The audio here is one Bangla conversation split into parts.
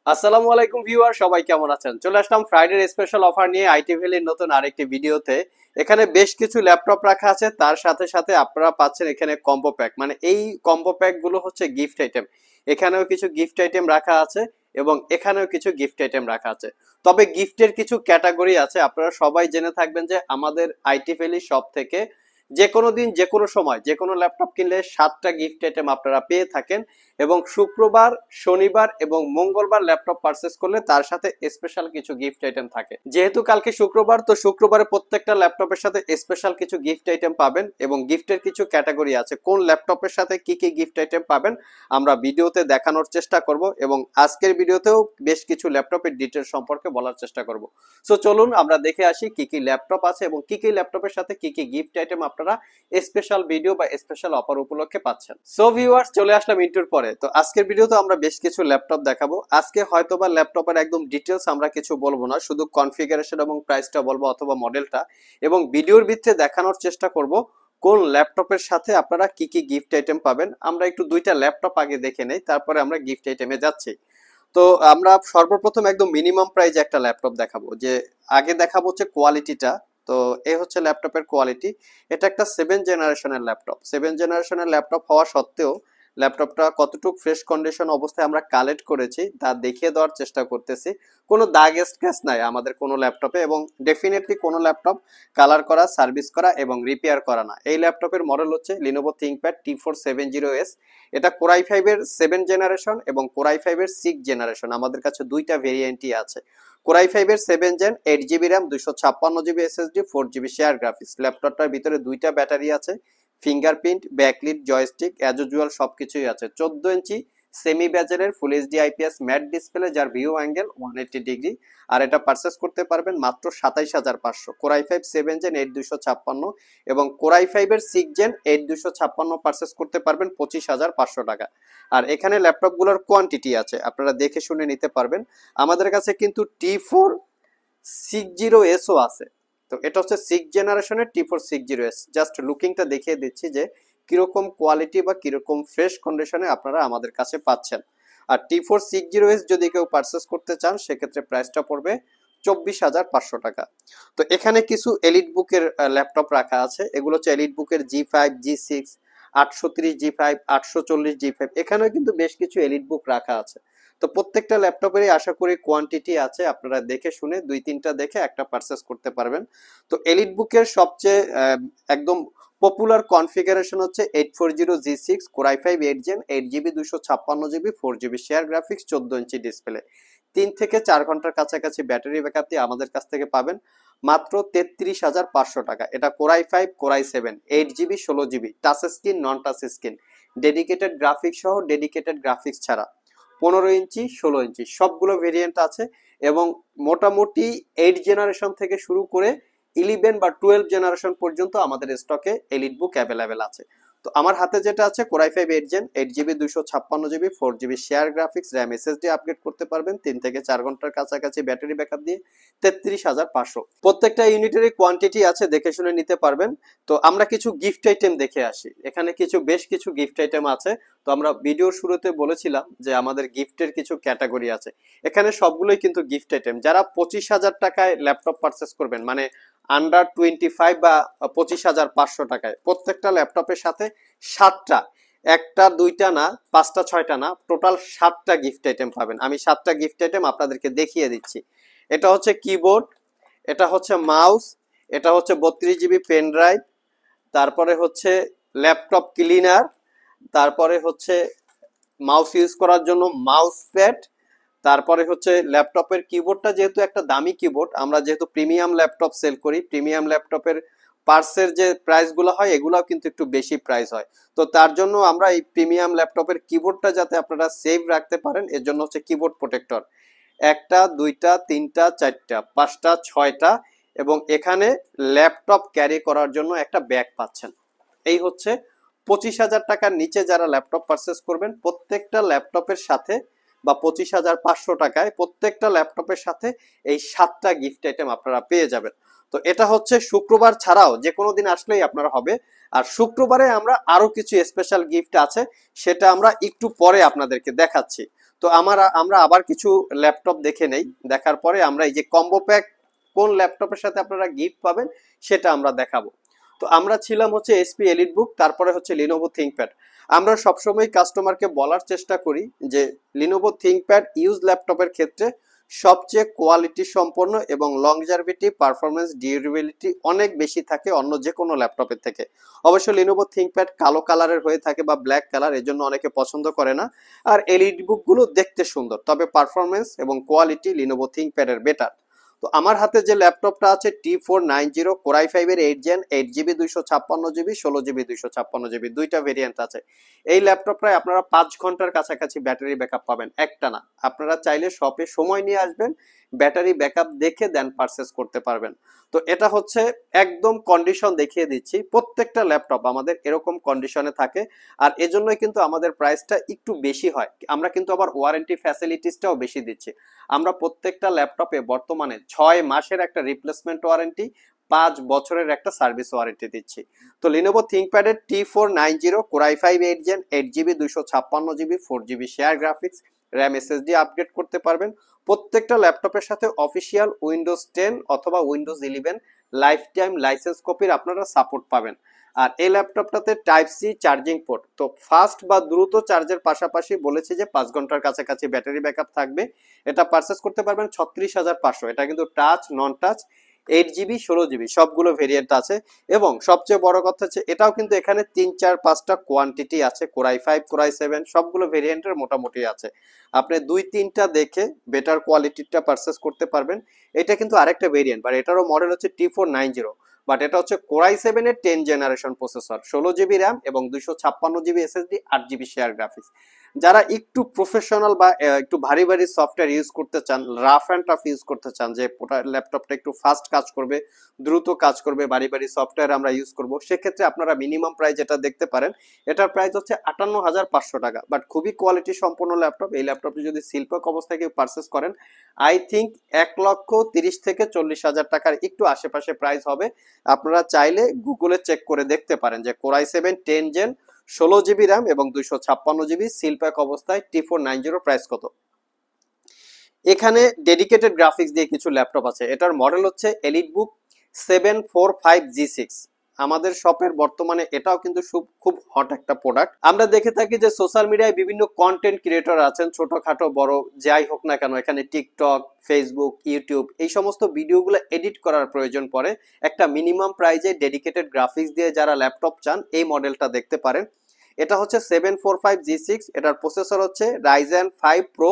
আসসালামু আলাইকুম ভিউয়ার, সবাই কেমন আছেন? চলে আসলাম ফ্রাইডে স্পেশাল অফার নিয়ে আইটি ভ্যালির নতুন আরেকটি ভিডিওতে। এখানে বেশ কিছু ল্যাপটপ রাখা আছে, তার সাথে সাথে আপনারা পাচ্ছেন এখানে কম্বো প্যাক, মানে এই কম্বো প্যাক গুলো হচ্ছে গিফট আইটেম। এখানেও কিছু গিফট আইটেম রাখা আছে এবং এখানেও কিছু গিফট আইটেম রাখা আছে। তবে গিফটের কিছু ক্যাটাগরি আছে, আপনারা সবাই জেনে থাকবেন যে আমাদের আইটি ভ্যালি শপ থেকে যে কোনো দিন যে কোনো সময় যে কোনো ল্যাপটপ কিনলে 7টা গিফট আইটেম আপনারা পেয়ে থাকেন। এবং শুক্রবার, শনিবার এবং মঙ্গলবার ল্যাপটপ পারচেস করলে তার সাথে স্পেশাল কিছু গিফট আইটেম থাকে। যেহেতু কালকে শুক্রবার, তো শুক্রবারে প্রত্যেকটা ল্যাপটপের সাথে স্পেশাল কিছু গিফট আইটেম পাবেন এবং গিফটের কিছু ক্যাটাগরি আছে, কোন ল্যাপটপের সাথে কি কি গিফট আইটেম পাবেন আমরা ভিডিওতে দেখানোর চেষ্টা করব এবং আজকের ভিডিওতেও বেশ কিছু ল্যাপটপের ডিটেইলস সম্পর্কে বলার চেষ্টা করব। সো চলুন আমরা দেখে আসি কি কি ল্যাপটপ আছে এবং কি কি ল্যাপটপের সাথে কি কি গিফট আইটেম আপনারা স্পেশাল ভিডিও বা স্পেশাল অফার উপলক্ষে পাচ্ছেন। সো ভিউয়ার্স, চলে আসলাম ইন্টুর পরে। তো আজকের ভিডিওতে আমরা বেশ কিছু ল্যাপটপ দেখাবো। আজকে হয়তোবা ল্যাপটপের একদম ডিটেলস আমরা কিছু বলবো না, শুধু কনফিগারেশন এবং প্রাইসটা বলবো অথবা মডেলটা, এবং ভিডিওর ভিতরে দেখানোর চেষ্টা করব কোন ল্যাপটপের সাথে আপনারা কি কি গিফট আইটেম পাবেন। আমরা একটু দুইটা ল্যাপটপ আগে দেখে নেই, তারপরে আমরা গিফট আইটেমে যাচ্ছি। তো আমরা সর্বপ্রথম একদম মিনিমাম প্রাইজে একটা ল্যাপটপ দেখাবো, যে আগে দেখাবো হচ্ছে কোয়ালিটিটা। তো এই হচ্ছে ল্যাপটপের কোয়ালিটি। এটা একটা 7 জেনারেশনের ল্যাপটপ। 7 জেনারেশনের ল্যাপটপ হওয়া সত্ত্বেও ল্যাপটপটা কতটুকু ফ্রেশ কন্ডিশন অবস্থায় আমরা কালেক্ট করেছি তা দেখিয়ে দেওয়ার চেষ্টা করতেছি। কোনো দাগ স্ক্র্যাচ নাই আমাদের কোনো ল্যাপটপে, এবং ডেফিনেটলি কোনো ল্যাপটপ কালার করা, সার্ভিস করা এবং রিপেয়ার করা না। এই ল্যাপটপের মডেল হচ্ছে লিনোভো থিংকপ্যাড T470S। এটা কোরাই 5 এর 7 জেনারেশন এবং কোরাই 5 এর 6 জেনারেশন, আমাদের কাছে দুইটা ভেরিয়েন্টই আছে। কোরাই 5 এর 7 gen, 8 GB RAM, 256 GB SSD, 4 GB share graphics. ল্যাপটপটার ভিতরে দুইটা ব্যাটারি আছে, fingerprint, backlit, joystick as usual সবকিছুই আছে। 14 ইঞ্চি সেমি বেজেলের full HD IPS matte display, যার ভিউ অ্যাঙ্গেল 180 ডিগ্রি। আর এটা পারচেস করতে পারবেন মাত্র 27,500। কোরাই 5 7 জেন 8256 এবং কোরাই 5 এর 6 জেন 8256 পারচেস করতে পারবেন 25,500 টাকা। আর এখানে ল্যাপটপগুলোর কোয়ান্টিটি আছে, আপনারা দেখে শুনে নিতে পারবেন। আমাদের কাছে কিন্তু T460S ও আছে। তো এটা হচ্ছে 6 জেনারেশনের T460S। জাস্ট লুকিংটা দেখিয়ে দিচ্ছি যে কিরকম কোয়ালিটি বা কিরকম ফ্রেশ কন্ডিশনে আপনারা আমাদের কাছে পাচ্ছেন। আর T460S যদি কেউ পারচেস করতে চান সেক্ষেত্রে প্রাইসটা পড়বে 24,500 টাকা। তো এখানে কিছু এলিট বুকের ল্যাপটপ রাখা আছে, এগুলো হচ্ছে এলিট বুকের G5, G6, 830 G5, 840 G5। এখানেও কিন্তু বেশ কিছু এলিট বুক রাখা আছে। তো প্রত্যেকটা ল্যাপটপেরই আশা করি কোয়ান্টিটি আছে, আপনারা দেখে শুনে 2-3টা দেখে একটা পারচেস করতে পারবেন। তো এলিট বুকের সবচেয়ে একদম পপুলার কনফিগারেশন হচ্ছে 840G6 core i 5 8 gen, 8 GB, 256 GB, 4 GB share graphics, 14 inch display. 3 থেকে 4 ঘন্টার কাছাকাছি ব্যাটারি ব্যাকআপ দিয়ে আমাদের কাছ থেকে পাবেন মাত্র 33,500 টাকা। এটা core i 5 core i 7 8 GB, 16 GB, touch screen, নন টাচ স্ক্রিন, ডেডিকেটেড গ্রাফিক্স সহ, ডেডিকেটেড গ্রাফিক্স ছাড়া, 15 ইঞ্চি, 16 ইঞ্চি সবগুলো ভেরিয়েন্ট আছে। এবং মোটামুটি 8 জেনারেশন থেকে শুরু করে 11 বা 12 জেনারেশন পর্যন্ত আমাদের স্টকে এলিট বুক অ্যাভেলেবেল আছে। তো আমার হাতে যেটা আছে core i 5 8 gen, 8 GB, 256 GB, 4 GB share graphics, RAM SSD upgrade করতে পারবেন 3 থেকে 4 ঘন্টার কাছাকাছি ব্যাটারি ব্যাকআপ দিয়ে, 33,500। প্রত্যেকটা ইউনিটেরই কোয়ান্টিটি আছে, দেখে শুনে নিতে পারবেন। তো আমরা কিছু গিফট আইটেম দেখে আসি। এখানে বেশ কিছু গিফট আইটেম আছে। তো আমরা ভিডিওর শুরুতে বলেছিলাম যে আমাদের গিফটের কিছু ক্যাটাগরি আছে। এখানে সবগুলোই কিন্তু গিফট আইটেম। যারা 25,000 টাকায় ল্যাপটপ পারচেস করবেন, মানে আন্ডার 25 বা 25,500 টাকায়, প্রত্যেকটা ল্যাপটপের সাথে 7টা, একটা দুইটা না, 5টা 6টা না, টোটাল 7টা গিফট আইটেম পাবেন। আমি 7টা গিফট আইটেম আপনাদেরকে দেখিয়ে দিচ্ছি। এটা হচ্ছে কিবোর্ড, এটা হচ্ছে মাউস, এটা হচ্ছে 32 জিবি পেন ড্রাইভ, তারপরে হচ্ছে ল্যাপটপ ক্লিনার, তারপরে হচ্ছে মাউস ইউজ করার জন্য মাউস প্যাড, তারপরে হচ্ছে ল্যাপটপের কিবোর্ডটা যেহেতু একটা দামি কিবোর্ড, আমরা যেহেতু প্রিমিয়াম ল্যাপটপ সেল করি, প্রিমিয়াম ল্যাপটপের পার্টসের যে প্রাইস গুলো হয় এগুলাও কিন্তু একটু বেশি প্রাইস হয়। তো তার জন্য আমরা এই প্রিমিয়াম ল্যাপটপের কিবোর্ডটা যাতে আপনারা সেভ রাখতে পারেন এর জন্য হচ্ছে কিবোর্ড প্রোটেক্টর, একটা দুইটা তিনটা চারটা পাঁচটা ছয়টা, এবং এখানে ল্যাপটপ ক্যারি করার জন্য একটা ব্যাগ পাচ্ছেন। এই হচ্ছে 25,000 টাকার নিচে যারা ল্যাপটপ পারচেস করবেন প্রত্যেকটা ল্যাপটপের সাথে, বা 25,500 টাকায় প্রত্যেকটা ল্যাপটপের সাথে এই 7টা গিফট আইটেম আপনারা পেয়ে যাবেন। তো এটা হচ্ছে শুক্রবার ছাড়াও যে কোনো দিন আসলেই আপনারা হবে। আর শুক্রবারে আমরা আরো কিছু স্পেশাল গিফট আছে, সেটা আমরা একটু পরে আপনাদেরকে দেখাচ্ছি। তো আমরা আবার কিছু ল্যাপটপ দেখে নেই, দেখার পরে আমরা এই যে কম্বো প্যাক কোন ল্যাপটপের সাথে আপনারা গিফট পাবেন সেটা আমরা দেখাবো। তো আমরা ছিলাম হচ্ছে এসপি এলিট বুক, তারপরে হচ্ছে লিনোভো থিংকপ্যাড। আমরা সবসময় কাস্টমারকে বলার চেষ্টা করি যে লিনোভো থিংকপ্যাড ইউজ ল্যাপটপের ক্ষেত্রে সবচেয়ে কোয়ালিটি সম্পন্ন এবং লংজারভিটি পারফরমেন্স ডিউরেবিলিটি অনেক বেশি থাকে অন্য যে কোনো ল্যাপটপের থেকে। অবশ্য লিনোভো থিংকপ্যাড কালো কালারের হয়ে থাকে বা ব্ল্যাক কালার, এর জন্য অনেকে পছন্দ করে না। আর এলইডি বুকগুলো দেখতে সুন্দর, তবে পারফরমেন্স এবং কোয়ালিটি লিনোভো থিংকপ্যাডের বেটার। তো আমার হাতে যে ল্যাপটপটা আছে T490 Core i5 এর 8 Gen 8GB 256GB 16GB 256GB, দুইটা ভেরিয়েন্ট আছে। এই ল্যাপটপটায় আপনারা 5 ঘন্টার কাছাকাছি ব্যাটারি ব্যাকআপ পাবেন একটানা। আপনারা চাইলে শপে সময় নিয়ে আসবেন, ব্যাটারি ব্যাকআপ দেখে দেন পারচেস করতে পারবেন। তো এটা হচ্ছে একদম কন্ডিশন দেখিয়ে দিচ্ছি, প্রত্যেকটা ল্যাপটপ আমাদের এরকম কন্ডিশনে থাকে। আর এজন্যই কিন্তু আমাদের প্রাইসটা একটু বেশি হয়। আমরা কিন্তু আবার ওয়ারেন্টি ফ্যাসিলিটিসটাও বেশি দিচ্ছি। আমরা প্রত্যেকটা ল্যাপটপে বর্তমানে 6 মাসের একটা রিপ্লেসমেন্ট ওয়ারেন্টি, 5 বছরের একটা সার্ভিস ওয়ারেন্টি দিচ্ছি। তো লিনোভো থিংকপ্যাডের T490 Core i5 8 Gen 8GB 256GB 4GB share graphics, RAM SSD upgrade করতে পারবেন। প্রত্যেকটা ল্যাপটপের সাথে অফিসিয়াল উইন্ডোজ 10 অথবা উইন্ডোজ 11 লাইফ টাইম লাইসেন্স কপির আপনারা সাপোর্ট পাবেন। আর এই ল্যাপটপটাতে টাইপ সি চার্জিং পোর্ট, তো ফাস্ট বা দ্রুত চার্জের পাশাপাশি বলেছে যে 5 ঘন্টার কাছাকাছি ব্যাটারি ব্যাকআপ থাকবে। এটা পারচেস করতে পারবেন 36,500। এটা কিন্তু টাচ নন টাচ 8GB 16GB সবগুলো ভেরিয়েন্ট আছে। এবং সবচেয়ে বড় কথা হচ্ছে এটাও কিন্তু এখানে 3-4-5টা কোয়ান্টিটি আছে, Core i5 Core i7 সবগুলো ভেরিয়েন্টের মোটামুটি আছে। আপনি 2-3টা দেখে বেটার কোয়ালিটিটা পারচেস করতে পারবেন। এটা কিন্তু আরেকটা ভেরিয়েন্ট, বাট এটারও মডেল হচ্ছে T490, বাট এটা হচ্ছে Core i7 এর 10 জেনারেশন প্রসেসর, 16GB র্যাম এবং 256GB SSD, 8GB share graphics. যারা একটু প্রফেশনাল বা একটু ভারী ভারী সফটওয়্যার ইউজ করতে চান, রাফ অ্যান্ড টাফ ইউজ করতে চান, যে ল্যাপটপটা একটু ফাস্ট কাজ করবে, দ্রুত কাজ করবে, ভারী ভারী সফটওয়্যার আমরা ইউজ করব, সেক্ষেত্রে আপনারা মিনিমাম প্রাইস যেটা দেখতে পারেন, এটার প্রাইস হচ্ছে 58,500 টাকা। বাট খুবই কোয়ালিটি সম্পন্ন ল্যাপটপ। এই ল্যাপটপটি যদি শিল্পক অবস্থায় কেউ পারচেস করেন, আই থিঙ্ক 1,30,000 থেকে 40,000 টাকার একটু আশেপাশে প্রাইস হবে। আপনারা চাইলে গুগলে চেক করে দেখতে পারেন যে Core i7 10 Gen 16GB RAM এবং 256GB সিলপ্যাক অবস্থায় T490 প্রাইস কত। এখানে ডেডিকেটেড গ্রাফিক্স দিয়ে কিছু ল্যাপটপ আছে। এটার মডেল হচ্ছে এলিটবুক 745G6। আমাদের শপের বর্তমানে এটাও কিন্তু খুব হট একটা প্রোডাক্ট। আমরা দেখে থাকি যে সোশ্যাল মিডিয়ায় বিভিন্ন কন্টেন্ট ক্রিয়েটর আছেন, ছোটখাটো বড় যাই হোক না কেন, এখানে টিকটক, ফেসবুক, ইউটিউব এই সমস্ত ভিডিওগুলো এডিট করার প্রয়োজন পড়ে। একটা মিনিমাম প্রাইজে ডেডিকেটেড গ্রাফিক্স দিয়ে যারা ল্যাপটপ চান, এই মডেলটা দেখতে পারেন। এটা হচ্ছে 745G6। এটার প্রসেসর হচ্ছে Ryzen 5 Pro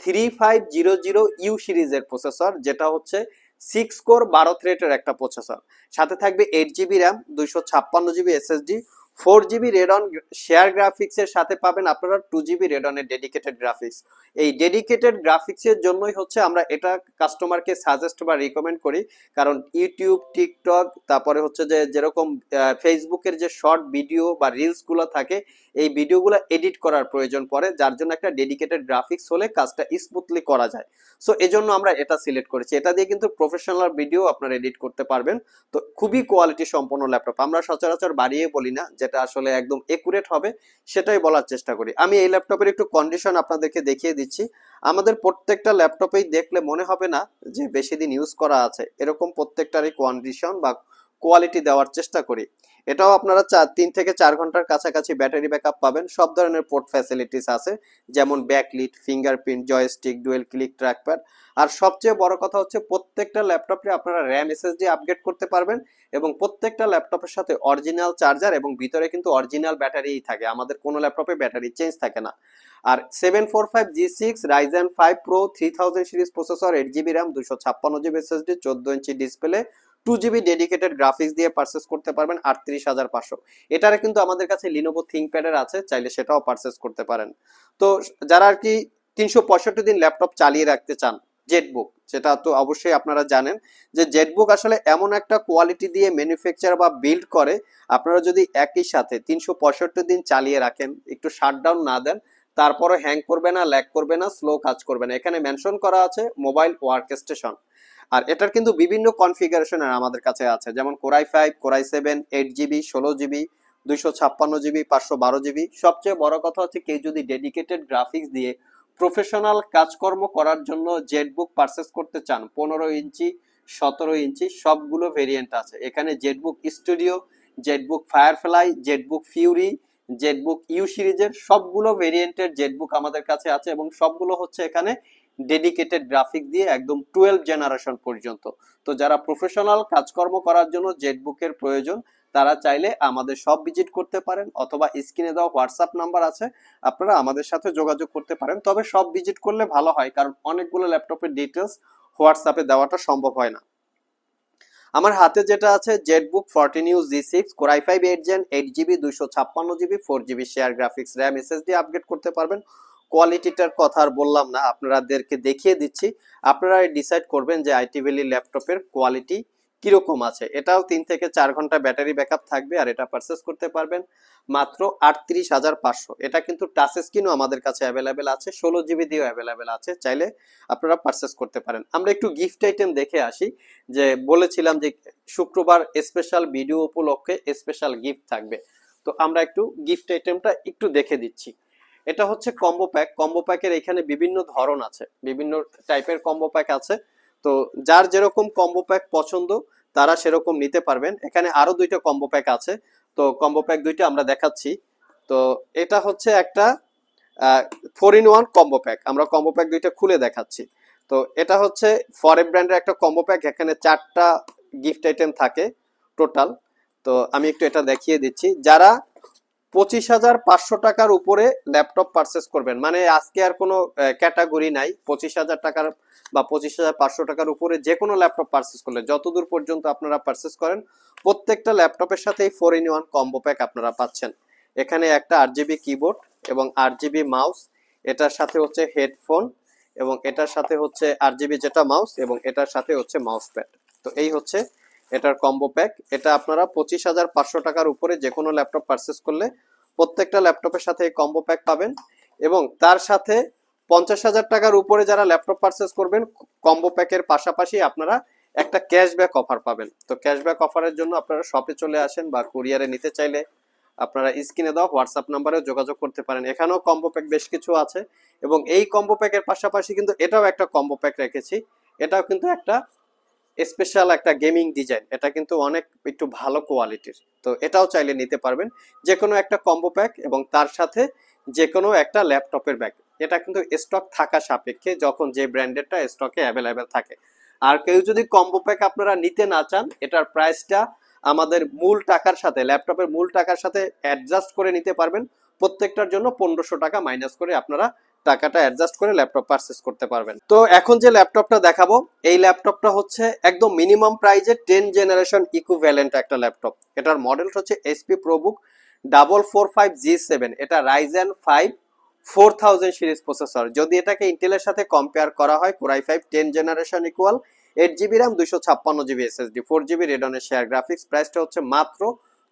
3500U সিরিজের প্রসেসর, যেটা হচ্ছে 6 কোর 12 থ্রেডের একটা প্রসেসর। সাথে থাকবে 8GB RAM, 256GB SSD, 4GB radon share গ্রাফিক্সের সাথে পাবেন আপনারা 2GB রেডনের ডেডিকেটেড গ্রাফিক্স। এই ডেডিকেটেড গ্রাফিক্সের জন্যই হচ্ছে আমরা এটা কাস্টমারকে সাজেস্ট বা রিকমেন্ড করি, কারণ ইউটিউব, টিকটক, তারপরে হচ্ছে যে যেরকম ফেসবুকের যে শর্ট ভিডিও বা রিলসগুলো থাকে, এই ভিডিওগুলো এডিট করার প্রয়োজন পড়ে, যার জন্য একটা ডেডিকেটেড গ্রাফিক্স হলে কাজটা স্মুথলি করা যায়। সো এজন্য আমরা এটা সিলেক্ট করেছি। এটা দিয়ে কিন্তু প্রফেশনাল ভিডিও আপনারা এডিট করতে পারবেন। তো খুবই কোয়ালিটি সম্পন্ন ল্যাপটপ। আমরা সচরাচর বাড়িয়ে বলি না, যেটা আসলে একদম একুরেট হবে সেটাই বলার চেষ্টা করি। আমি এই ল্যাপটপের একটু কন্ডিশন আপনাদেরকে দেখিয়ে দিচ্ছি। আমাদের প্রত্যেকটা ল্যাপটপেই দেখলে মনে হবে না যে বেশি দিন ইউজ করা আছে, এরকম প্রত্যেকটারই কন্ডিশন বা কোয়ালিটি দেওয়ার চেষ্টা করি। এটাও আপনারা 3 থেকে 4 ঘন্টার কাছাকাছি ব্যাটারি ব্যাকআপ পাবেন। সব ধরনের পোর্ট ফ্যাসিলিটিস আছে, যেমন backlit, fingerprint, joystick, dual click trackpad. আর সবচেয়ে বড় কথা হচ্ছে প্রত্যেকটা ল্যাপটপে আপনারা র্যাম এসএসডি আপগ্রেড করতে পারবেন এবং প্রত্যেকটা ল্যাপটপের সাথে অরিজিনাল চার্জার এবং ভিতরে কিন্তু অরিজিনাল ব্যাটারিই থাকে। আমাদের কোনো ল্যাপটপে ব্যাটারি চেঞ্জ থাকে না। আর 745G6 Ryzen 5 Pro 3000 series processor, 8GB RAM, 256GB SSD, 14 inch display, 2GB dedicated graphics দিয়ে পারচেস করতে পারবেন 38,500। এটারে কিন্তু আমাদের কাছে লিনোভো থিংকপ্যাডের আছে, চাইলে সেটাও পারচেস করতে পারেন। তো যারা আর কি 365 দিন ল্যাপটপ চালিয়ে রাখতে চান, জেটবুক, সেটা তো অবশ্যই আপনারা জানেন যে জেটবুক আসলে এমন একটা কোয়ালিটি দিয়ে ম্যানুফ্যাকচার বা বিল্ড করে, আপনারা যদি একই সাথে 365 দিন চালিয়ে রাখেন, একটু শাটডাউন না দেন, তারপরে হ্যাং করবে না, ল্যাগ করবে না, স্লো কাজ করবে না। এখানে মেনশন করা আছে মোবাইল ওয়ার্ক স্টেশন। আর এটার কিন্তু বিভিন্ন কনফিগারেশনের আমাদের কাছে আছে, যেমন Core i5, Core i7, 8GB, 16GB, 256GB, 512GB। সবচেয়ে বড় কথা হচ্ছে কেউ যদি ডেডিকেটেড গ্রাফিক্স দিয়ে প্রফেশনাল কাজকর্ম করার জন্য জেটবুক পারচেস করতে চান 15 ইঞ্চি 17 ইঞ্চি সবগুলো ভেরিয়েন্ট আছে এখানে। Jetbook studio, Jetbook Firefly, Jetbook Fury, Jetbook U সিরিজের সবগুলো ভেরিয়েন্টের জেটবুক আমাদের কাছে আছে এবং সবগুলো হচ্ছে এখানে ডেডিকেটেড গ্রাফিক দিয়ে একদম 12 জেনারেশন পর্যন্ত। তো যারা প্রফেশনাল কাজকর্ম করার জন্য জেটবুকের প্রয়োজন তারা চাইলে আমাদের সব ভিজিট করতে পারেন, অথবা স্ক্রিনে দেওয়া হোয়াটসঅ্যাপ নাম্বার আছে আপনারা আমাদের সাথে যোগাযোগ করতে পারেন। তবে সব ভিজিট করলে ভালো হয়, কারণ অনেকগুলো ল্যাপটপের ডিটেলস হোয়াটসঅ্যাপে দেওয়াটা সম্ভব হয় না। আমার হাতে যেটা আছে Jetbook 14U G6 Core i5 8 Gen 8GB 256GB 4GB share graphics RAM SSD upgrade করতে পারবেন। কোয়ালিটিটার কথা আর বললাম না, আপনাদেরকে দেখিয়ে দিচ্ছি, আপনারা ডিসাইড করবেন যে আইটি ভ্যালি ল্যাপটপের কোয়ালিটি কিরকম আছে। এটাও 3 থেকে 4 ঘন্টা ব্যাটারি ব্যাকআপ থাকবে আর এটা পারচেস করতে পারবেন মাত্র 38,500। এটা কিন্তু টাচ স্ক্রিনও আমাদের কাছে অ্যাভেলেবেল আছে, 16GB দিয়েও অ্যাভেলেবেল আছে, চাইলে আপনারা পারচেস করতে পারেন। আমরা একটু গিফট আইটেম দেখে আসি। যে বলেছিলাম যে শুক্রবার স্পেশাল ভিডিও উপলক্ষে স্পেশাল গিফট থাকবে, তো আমরা একটু গিফট আইটেমটা একটু দেখে দিচ্ছি। এটা হচ্ছে কম্বো প্যাক। কম্বো প্যাকের এখানে বিভিন্ন ধরন আছে, বিভিন্ন টাইপের কম্বো প্যাক আছে। তো যার যেরকম কম্বো প্যাক পছন্দ তারা সেরকম নিতে পারবেন। এখানে আরো 2টা কম্বো প্যাক আছে, তো কম্বো প্যাক 2টা আমরা দেখাচ্ছি। তো এটা হচ্ছে একটা 4-in-1 কম্বো প্যাক, আমরা কম্বো প্যাক 2টা খুলে দেখাচ্ছি। তো এটা হচ্ছে ফরেভ ব্র্যান্ডের একটা কম্বো প্যাক, এখানে 4টা গিফট আইটেম থাকে টোটাল। তো আমি একটু এটা দেখিয়ে দিচ্ছি। যারা 25,500 টাকার উপরে ল্যাপটপ পারচেস করবেন, মানে আজকে আর কোনো ক্যাটাগরি নাই, 25,000 টাকার বা 25,500 টাকার উপরে যে কোনো ল্যাপটপ পারচেস করলে যতদূর পর্যন্ত আপনারা পারচেস করেন প্রত্যেকটা ল্যাপটপের সাথে এই 4-in-1 কম্বো প্যাক আপনারা পাচ্ছেন। এখানে একটা 8GB কিবোর্ড এবং 8GB মাউস, এটার সাথে হচ্ছে হেডফোন, এবং এটার সাথে হচ্ছে 8GB যেটা মাউস, এবং এটার সাথে হচ্ছে মাউস প্যাড। তো এই হচ্ছে এটার কম্বো প্যাক। এটা আপনারা 25,500 টাকার উপরে যে কোনো ল্যাপটপ পারচেস করলে প্রত্যেকটা ল্যাপটপের সাথে এই কম্বো প্যাক পাবেন, এবং তার সাথে 50,000 টাকার উপরে যারা ল্যাপটপ পারচেস করবেন কম্বো প্যাকের পাশাপাশি আপনারা একটা ক্যাশব্যাক অফার পাবেন। তো ক্যাশব্যাক অফারের জন্য আপনারা শপে চলে আসেন বা কুরিয়ারে নিতে চাইলে আপনারা স্ক্রিনে দাও হোয়াটসঅ্যাপ নাম্বারে যোগাযোগ করতে পারেন। এখানেও কম্বো প্যাক বেশ কিছু আছে, এবং এই কম্বো প্যাকের পাশাপাশি কিন্তু এটাও একটা কম্বো প্যাক রেখেছি। এটাও কিন্তু একটা স্পেশাল একটা গেমিং ডিজাইন, এটা কিন্তু অনেক একটু ভালো কোয়ালিটির। তো এটাও চাইলে নিতে পারবেন, যে কোনো একটা কম্বো প্যাক এবং তার সাথে যে কোনো একটা ল্যাপটপের ব্যাগ। এটা কিন্তু স্টক থাকা সাপেক্ষে, যখন যে ব্র্যান্ডেরটা স্টকে অ্যাভেলেবেল থাকে। আর কেউ যদি কম্বো প্যাক আপনারা নিতে না চান, এটার প্রাইসটা আমাদের মূল টাকার সাথে, ল্যাপটপের মূল টাকার সাথে অ্যাডজাস্ট করে নিতে পারবেন। প্রত্যেকটার জন্য 1500 টাকা মাইনাস করে আপনারা টাকাটা অ্যাডজাস্ট করে ল্যাপটপ পারচেস করতে পারবেন। তো এখন যে ল্যাপটপটা দেখাবো এই ল্যাপটপটা হচ্ছে একদম মিনিমাম প্রাইজে 10 জেনারেশন ইকুইভ্যালেন্ট একটা ল্যাপটপ। এটার মডেলটা হচ্ছে HP ProBook 445G7। এটা Ryzen 5 4000 সিরিজ প্রসেসর। যদি এটাকে ইন্টেলের সাথে কম্পেয়ার করা হয়, Core i5 10 generation equal 8GB RAM 256GB SSD 4GB রেডনের শেয়ার গ্রাফিক্স। প্রাইসটা হচ্ছে মাত্র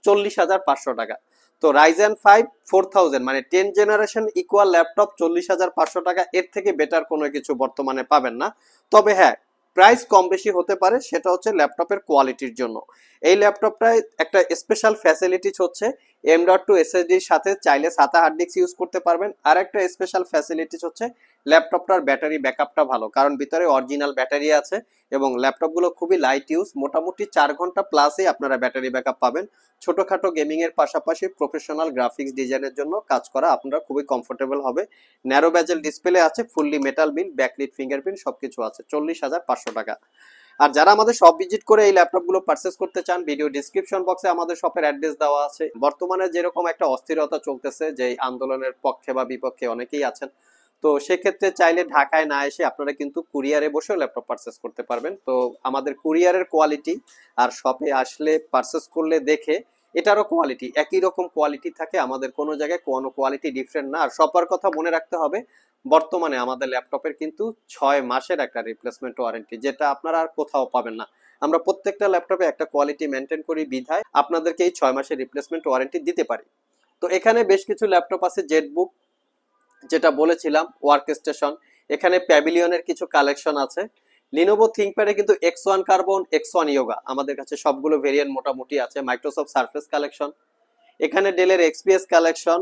40,500 টাকা। তো Ryzen 5 4000 মানে 10 জেনারেশন ইকুয়াল ল্যাপটপ 40,500 টাকা, এর থেকে বেটার কোনো কিছু বর্তমানে পাবেন না। তবে হ্যাঁ, প্রাইস কম বেশি হতে পারে, সেটা হচ্ছে ল্যাপটপের কোয়ালিটির জন্য। এই ল্যাপটপটায় একটা স্পেশাল ফ্যাসিলিটিস হচ্ছে M.2 SSDর সাথে চাইলে SATA হার্ড ডিস্ক ইউজ করতে পারবেন। আর একটা স্পেশাল ফ্যাসিলিটিস হচ্ছে ল্যাপটপটার ব্যাটারি ব্যাকআপটা ভালো, কারণ ভিতরে অরিজিনাল ব্যাটারি আছে এবং ল্যাপটপগুলো খুবই লাইট ইউজ, মোটামুটি 4 ঘন্টা প্লাসই আপনারা ব্যাটারি ব্যাকআপ পাবেন। ছোটখাটো গেমিং এর পাশাপাশি প্রফেশনাল গ্রাফিক্স ডিজাইনের জন্য কাজ করা আপনারা খুবই কমফোর্টেবল হবে। ন্যারো বেজেল ডিসপ্লে আছে, ফুললি মেটাল বিল, ব্যাকলিট ফিঙ্গারপ্রিন্ট সবকিছু আছে, 40,500 টাকা। আর যারা আমাদের শপ ভিজিট করে এই ল্যাপটপগুলো পারচেস করতে চান, ভিডিও ডিসক্রিপশন বক্সে আমাদের শপের অ্যাড্রেস দেওয়া আছে। বর্তমানে যেরকম একটা অস্থিরতা চলতেছে, যে আন্দোলনের পক্ষে বা বিপক্ষে অনেকেই আছেন, তো সেক্ষেত্রে চাইলে ঢাকায় না এসে আপনারা কিন্তু কুরিয়ারে বসেও ল্যাপটপ পারচেস করতে পারবেন। তো আমাদের কুরিয়ারের কোয়ালিটি আর শপে আসলে পারচেস করলে দেখে এটারও কোয়ালিটি একই রকম কোয়ালিটি থাকে, আমাদের কোনো জায়গায় কোনো কোয়ালিটি ডিফারেন্ট না। আর সবার কথা মনে রাখতে হবে, বর্তমানে আমাদের ল্যাপটপের কিন্তু 6 মাসের একটা রিপ্লেসমেন্ট ওয়ারেন্টি, যেটা আপনারা আর কোথাও পাবেন না। আমরা প্রত্যেকটা ল্যাপটপে একটা কোয়ালিটি মেনটেন করি বিধায় আপনাদেরকে এই 6 মাসের রিপ্লেসমেন্ট ওয়ারেন্টি দিতে পারি। তো এখানে বেশ কিছু ল্যাপটপ আছে, জেটবুক যেটা বলেছিলাম, ওয়ার্ক স্টেশন, এখানে প্যাভিলিয়নের কিছু কালেকশন আছে। লিনোভো থিংকপ্যাডে কিন্তু X1 কার্বন, X1 ইয়োগা আমাদের কাছে সবগুলো ভেরিয়েন্ট মোটামুটি আছে। মাইক্রোসফট সারফেস কালেকশন, এখানে ডেলের XPS কালেকশন,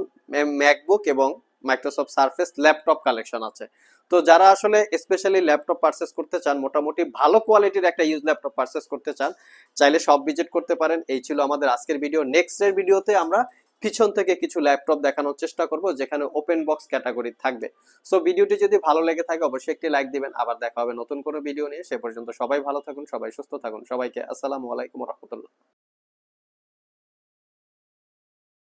ম্যাকবুক এবং মাইক্রোসফট সারফেস ল্যাপটপ কালেকশন আছে। তো যারা আসলে স্পেশালি ল্যাপটপ পারচেস করতে চান, মোটামুটি ভালো কোয়ালিটির একটা ইউজ ল্যাপটপ পারচেস করতে চান, চাইলে সব ভিজিট করতে পারেন। এই ছিল আমাদের আজকের ভিডিও। নেক্সট এর ভিডিওতে আমরা পিছন থেকে কিছু ল্যাপটপ দেখানোর চেষ্টা করব যেখানে ওপেন বক্স ক্যাটাগরি থাকবে। সো ভিডিওটি যদি ভালো লেগে থাকে অবশ্যই একটি লাইক দিবেন। আবার দেখা হবে নতুন কোনো ভিডিও নিয়ে। সে পর্যন্ত সবাই ভালো থাকুন, সবাই সুস্থ থাকুন। সবাইকে আসসালামু আলাইকুম ওয়া রাহমাতুল্লাহ।